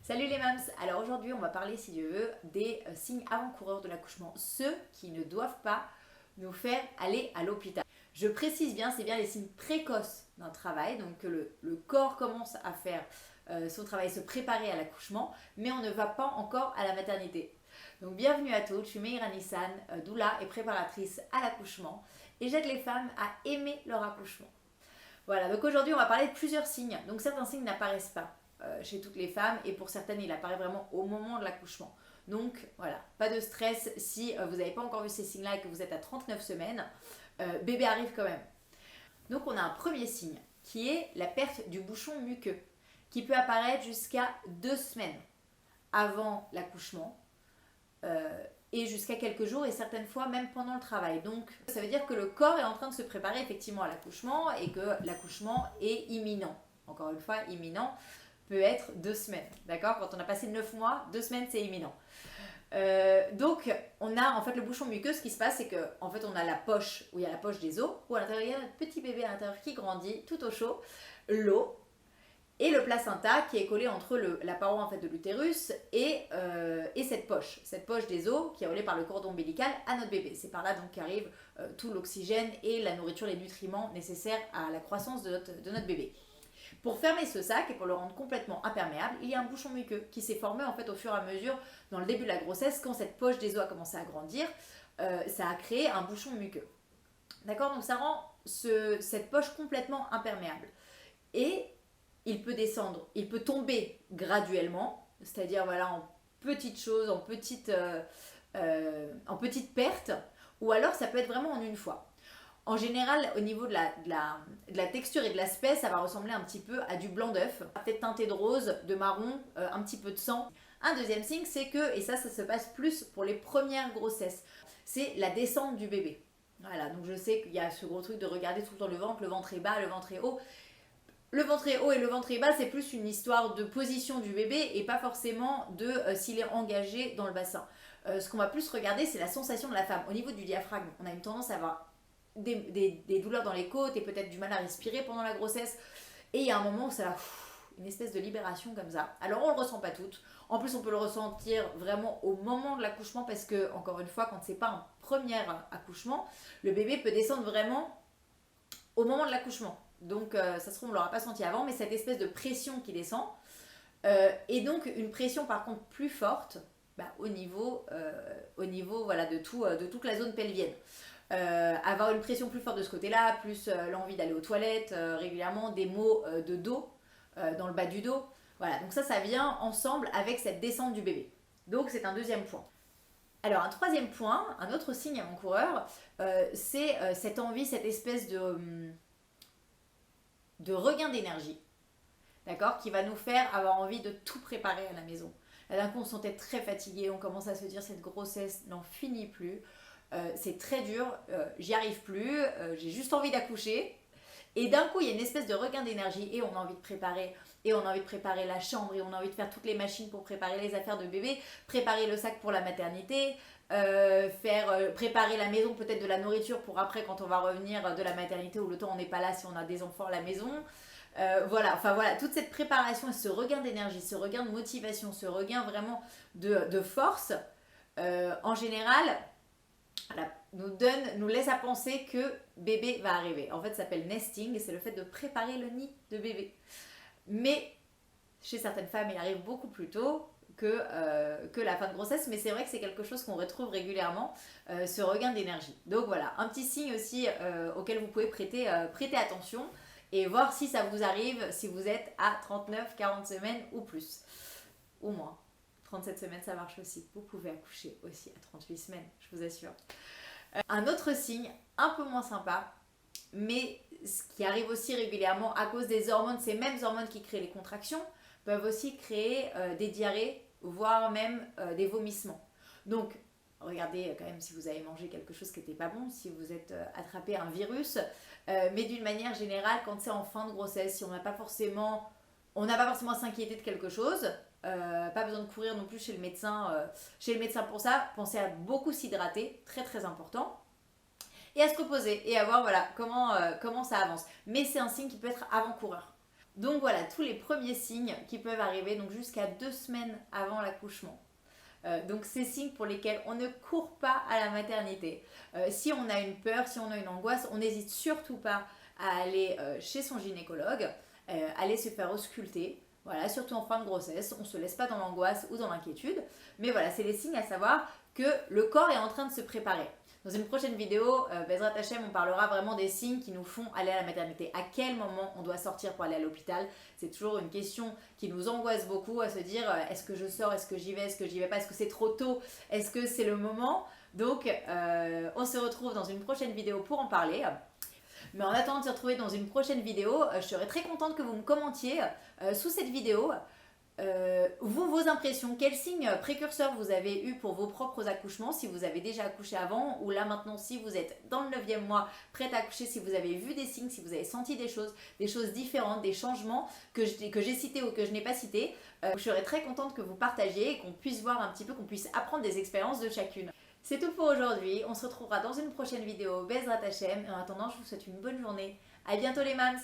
Salut les mams. Alors aujourd'hui on va parler, si Dieu veut, des signes avant-coureurs de l'accouchement, ceux qui ne doivent pas nous faire aller à l'hôpital. Je précise bien, c'est bien les signes précoces d'un travail, donc que le corps commence à faire son travail, se préparer à l'accouchement, mais on ne va pas encore à la maternité. Donc bienvenue à toutes, je suis Meira Nissan, doula et préparatrice à l'accouchement, et j'aide les femmes à aimer leur accouchement. Voilà, donc aujourd'hui on va parler de plusieurs signes. Donc certains signes n'apparaissent pas chez toutes les femmes et pour certaines il apparaît vraiment au moment de l'accouchement. Donc voilà, pas de stress si vous n'avez pas encore vu ces signes-là et que vous êtes à 39 semaines, bébé arrive quand même. Donc on a un premier signe qui est la perte du bouchon muqueux qui peut apparaître jusqu'à 2 semaines avant l'accouchement. Et jusqu'à quelques jours et certaines fois même pendant le travail. Donc ça veut dire que le corps est en train de se préparer effectivement à l'accouchement et que l'accouchement est imminent. Encore une fois, imminent peut être 2 semaines. D'accord? Quand on a passé 9 mois, 2 semaines c'est imminent. Donc on a en fait le bouchon muqueux. Ce qui se passe c'est que en fait on a la poche où il y a la poche des os, où à l'intérieur il y a notre petit bébé à l'intérieur qui grandit tout au chaud, l'eau et le placenta qui est collé entre la paroi en fait de l'utérus et cette poche des os qui est reliée par le cordon ombilical à notre bébé. C'est par là donc qu'arrive tout l'oxygène et la nourriture, les nutriments nécessaires à la croissance de notre bébé. Pour fermer ce sac et pour le rendre complètement imperméable, il y a un bouchon muqueux qui s'est formé en fait au fur et à mesure dans le début de la grossesse. Quand cette poche des os a commencé à grandir, ça a créé un bouchon muqueux. D'accord? Donc ça rend cette poche complètement imperméable. Et il peut descendre, il peut tomber graduellement, c'est-à-dire voilà, en petites choses, en petites pertes, ou alors ça peut être vraiment en une fois. En général, au niveau de la texture et de l'aspect, ça va ressembler un petit peu à du blanc d'œuf, peut-être teinté de rose, de marron, un petit peu de sang. Un deuxième signe, c'est que, et ça se passe plus pour les premières grossesses, c'est la descente du bébé. Voilà, donc je sais qu'il y a ce gros truc de regarder tout le temps le ventre est bas, le ventre est haut. Le ventre est haut et le ventre est bas, c'est plus une histoire de position du bébé et pas forcément de s'il est engagé dans le bassin. Ce qu'on va plus regarder, c'est la sensation de la femme. Au niveau du diaphragme, on a une tendance à avoir des douleurs dans les côtes et peut-être du mal à respirer pendant la grossesse. Et il y a un moment où ça a une espèce de libération comme ça. Alors on le ressent pas toutes. En plus, on peut le ressentir vraiment au moment de l'accouchement parce que, encore une fois, quand c'est pas un premier accouchement, le bébé peut descendre vraiment au moment de l'accouchement. Donc ça se trouve on ne l'aura pas senti avant, mais cette espèce de pression qui descend, et donc une pression par contre plus forte au niveau voilà, de toute la zone pelvienne. Avoir une pression plus forte de ce côté-là, plus l'envie d'aller aux toilettes régulièrement, des maux de dos, dans le bas du dos. Voilà, donc ça vient ensemble avec cette descente du bébé. Donc c'est un deuxième point. Alors un troisième point, un autre signe avant-coureur, c'est cette envie, cette espèce de regain d'énergie, d'accord, qui va nous faire avoir envie de tout préparer à la maison. Là d'un coup on se sentait très fatigué, on commence à se dire cette grossesse n'en finit plus, c'est très dur, j'y arrive plus, j'ai juste envie d'accoucher. Et d'un coup il y a une espèce de regain d'énergie et on a envie de préparer. Et on a envie de préparer la chambre et on a envie de faire toutes les machines pour préparer les affaires de bébé, préparer le sac pour la maternité, préparer la maison, peut-être de la nourriture pour après quand on va revenir de la maternité ou le temps on n'est pas là si on a des enfants à la maison. Voilà, toute cette préparation et ce regain d'énergie, ce regain de motivation, ce regain vraiment de force, en général, voilà, nous laisse à penser que bébé va arriver. En fait, ça s'appelle nesting et c'est le fait de préparer le nid de bébé. Mais chez certaines femmes, il arrive beaucoup plus tôt que la fin de grossesse, mais c'est vrai que c'est quelque chose qu'on retrouve régulièrement, ce regain d'énergie. Donc voilà, un petit signe aussi auquel vous pouvez prêter attention et voir si ça vous arrive, si vous êtes à 39, 40 semaines ou plus, ou moins. 37 semaines, ça marche aussi. Vous pouvez accoucher aussi à 38 semaines, je vous assure. Un autre signe, un peu moins sympa, mais ce qui arrive aussi régulièrement à cause des hormones, ces mêmes hormones qui créent les contractions, peuvent aussi créer des diarrhées, voire même des vomissements. Donc, regardez quand même si vous avez mangé quelque chose qui n'était pas bon, si vous êtes attrapé un virus, mais d'une manière générale, quand c'est en fin de grossesse, si on n'a pas forcément à s'inquiéter de quelque chose, pas besoin de courir non plus chez le médecin pour ça, pensez à beaucoup s'hydrater, très très important. Et à se reposer et à voir voilà, comment ça avance. Mais c'est un signe qui peut être avant-coureur. Donc voilà, tous les premiers signes qui peuvent arriver, donc jusqu'à 2 semaines avant l'accouchement. Donc ces signes pour lesquels on ne court pas à la maternité. Si on a une peur, si on a une angoisse, on n'hésite surtout pas à aller chez son gynécologue, aller se faire ausculter. Voilà, surtout en fin de grossesse, on ne se laisse pas dans l'angoisse ou dans l'inquiétude. Mais voilà, c'est les signes à savoir que le corps est en train de se préparer. Dans une prochaine vidéo, Bezrat Hachem, on parlera vraiment des signes qui nous font aller à la maternité. À quel moment on doit sortir pour aller à l'hôpital? C'est toujours une question qui nous angoisse beaucoup, à se dire est-ce que je sors, est-ce que j'y vais, est-ce que j'y vais pas, est-ce que c'est trop tôt, est-ce que c'est le moment? Donc on se retrouve dans une prochaine vidéo pour en parler. Mais en attendant de se retrouver dans une prochaine vidéo, je serais très contente que vous me commentiez sous cette vidéo vos impressions, quels signes précurseurs vous avez eu pour vos propres accouchements, si vous avez déjà accouché avant, ou là maintenant si vous êtes dans le 9e mois, prête à accoucher, si vous avez vu des signes, si vous avez senti des choses différentes, des changements que j'ai cités ou que je n'ai pas cités. Je serais très contente que vous partagiez et qu'on puisse voir un petit peu, qu'on puisse apprendre des expériences de chacune. C'est tout pour aujourd'hui, on se retrouvera dans une prochaine vidéo. Bezrat Hachem, et en attendant je vous souhaite une bonne journée. À bientôt les mams.